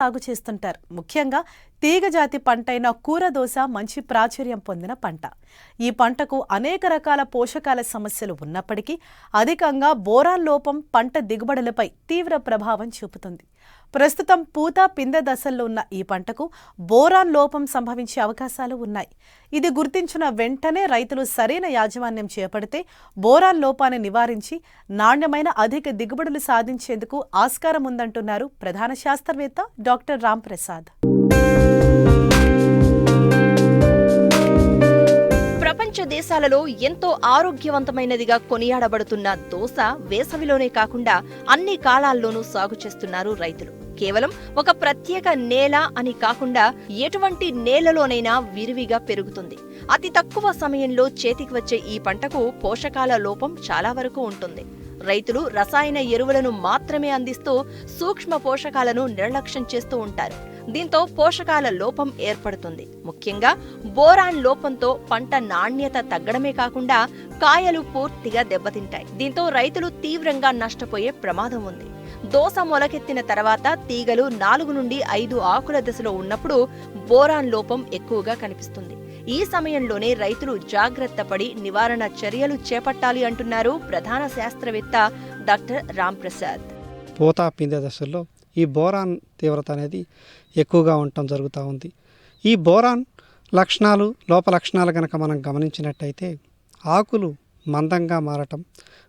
సాగు చేస్తుంటారు. ముఖ్యంగా తీగజాతి పంటైన కూరదోస మంచి ప్రాచుర్యం పొందిన పంట. ఈ పంటకు అనేక రకాల పోషకాల సమస్యలు ఉన్నప్పటికీ అధికంగా బోరాన్ లోపం పంట దిగుబడులపై తీవ్ర ప్రభావం చూపుతుంది. ప్రస్తుతం పూత పిందె దశల్లో ఉన్న ఈ పంటకు బోరాన్ లోపం సంభవించే అవకాశాలు ఉన్నాయి. ఇది గుర్తించిన వెంటనే రైతులు సరైన యాజమాన్యం చేపడితే బోరాన్ లోపాన్ని నివారించి నాణ్యమైన అధిక దిగుబడులు సాధించేందుకు ఆస్కారం ఉందంటున్నారు ప్రధాన శాస్త్రవేత్త డాక్టర్ రామ్ ప్రసాద్. ప్రపంచ దేశాలలో ఎంతో ఆరోగ్యవంతమైనదిగా కొనియాడబడుతున్న దోస వేసవిలోనే కాకుండా అన్ని కాలాల్లోనూ సాగు చేస్తున్నారు రైతులు. కేవలం ఒక ప్రత్యేక నేల అని కాకుండా ఎటువంటి నేలలోనైనా విరివిగా పెరుగుతుంది. అతి తక్కువ సమయంలో చేతికి వచ్చే ఈ పంటకు పోషకాల లోపం చాలా వరకు ఉంటుంది. రైతులు రసాయన ఎరువులను మాత్రమే అందిస్తూ సూక్ష్మ పోషకాలను నిర్లక్ష్యం చేస్తూ ఉంటారు. దీంతో పోషకాల లోపం ఏర్పడుతుంది. ముఖ్యంగా బోరాన్ లోపంతో పంట నాణ్యత తగ్గడమే కాకుండా కాయలు పూర్తిగా దెబ్బతింటాయి. దీంతో రైతులు తీవ్రంగా నష్టపోయే ప్రమాదం ఉంది. దోస మొలకెత్తిన తర్వాత తీగలు 4 నుండి 5 ఆకుల దశలో ఉన్నప్పుడు బోరాన్ లోపం ఎక్కువగా కనిపిస్తుంది. ఈ సమయంలోనే రైతులు జాగ్రత్త పడి నివారణ చర్యలు చేపట్టాలి అంటున్నారు ప్రధాన శాస్త్రవేత్త డాక్టర్ రామ్ ప్రసాద్. పూత పిందె దశల్లో ఈ బోరాన్ తీవ్రత అనేది ఎక్కువగా ఉండటం జరుగుతూ ఉంది. ఈ బోరాన్ లక్షణాలు లోప లక్షణాలు కనుక మనం గమనించినట్టయితే ఆకులు మందంగా మారటం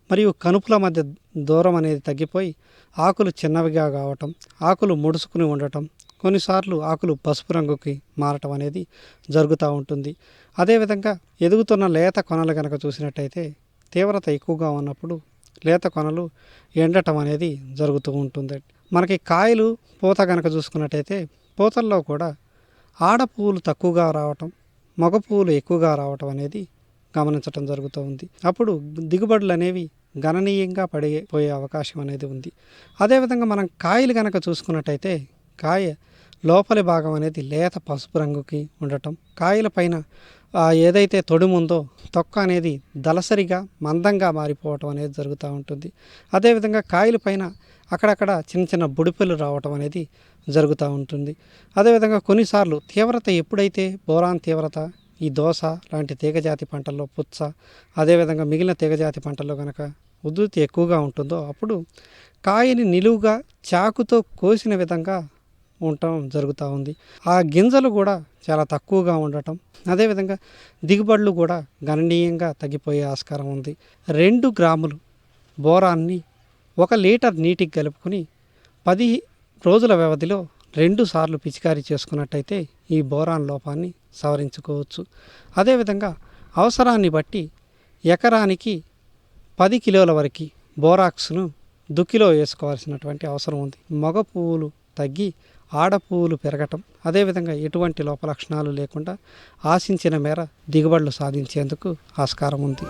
మరియు కనుపుల మధ్య దూరం అనేది తగ్గిపోయి ఆకులు చిన్నవిగా కావటం, ఆకులు ముడుచుకుని ఉండటం, కొన్నిసార్లు ఆకులు పసుపు రంగుకి మారటం అనేది జరుగుతూ ఉంటుంది. అదేవిధంగా ఎదుగుతున్న లేత కొనలు కనుక చూసినట్టయితే తీవ్రత ఎక్కువగా ఉన్నప్పుడు లేత కొనలు ఎండటం అనేది జరుగుతూ ఉంటుంది. మనకి కాయలు పూత కనుక చూసుకున్నట్టయితే పూతల్లో కూడా ఆడ పువ్వులు తక్కువగా రావటం, మగ పువ్వులు ఎక్కువగా రావటం అనేది గమనించటం జరుగుతూ ఉంది. అప్పుడు దిగుబడులు అనేవి గణనీయంగా పడిపోయే అవకాశం అనేది ఉంది. అదేవిధంగా మనం కాయలు కనుక చూసుకున్నట్టయితే కాయ లోపలి భాగం అనేది లేత పసుపు రంగుకి ఉండటం, కాయల పైన ఏదైతే తొడుముందో తొక్క అనేది దళసరిగా మందంగా మారిపోవటం అనేది జరుగుతూ ఉంటుంది. అదేవిధంగా కాయల పైన అక్కడక్కడ చిన్న చిన్న బుడిపెలు రావటం అనేది జరుగుతూ ఉంటుంది. అదేవిధంగా కొన్నిసార్లు తీవ్రత ఎప్పుడైతే బోరాన్ తీవ్రత ఈ దోస లాంటి తీగజాతి పంటల్లో పుచ్చ, అదేవిధంగా మిగిలిన తీగజాతి పంటల్లో కనుక ఉధృతి ఎక్కువగా ఉంటుందో అప్పుడు కాయని నిలువుగా చాకుతో కోసిన విధంగా ఉండటం జరుగుతూ ఉంది. ఆ గింజలు కూడా చాలా తక్కువగా ఉండటం, అదేవిధంగా దిగుబడులు కూడా గణనీయంగా తగ్గిపోయే ఆస్కారం ఉంది. 2 గ్రాములు బోరాన్ని 1 లీటర్ నీటికి కలుపుకొని 10 రోజుల వ్యవధిలో 2 సార్లు పిచికారీ చేసుకున్నట్టయితే ఈ బోరాన్ లోపాన్ని సవరించుకోవచ్చు. అదేవిధంగా అవసరాన్ని బట్టి ఎకరానికి 10 కిలోల వరకు బోరాక్స్ను దుక్కిలో వేసుకోవాల్సినటువంటి అవసరం ఉంది. మగ పువ్వులు తగ్గి ఆడ పువ్వులు పెరగటం, అదేవిధంగా ఎటువంటి లోపలక్షణాలు లేకుండా ఆశించిన మేర దిగుబడులు సాధించేందుకు ఆస్కారం ఉంది.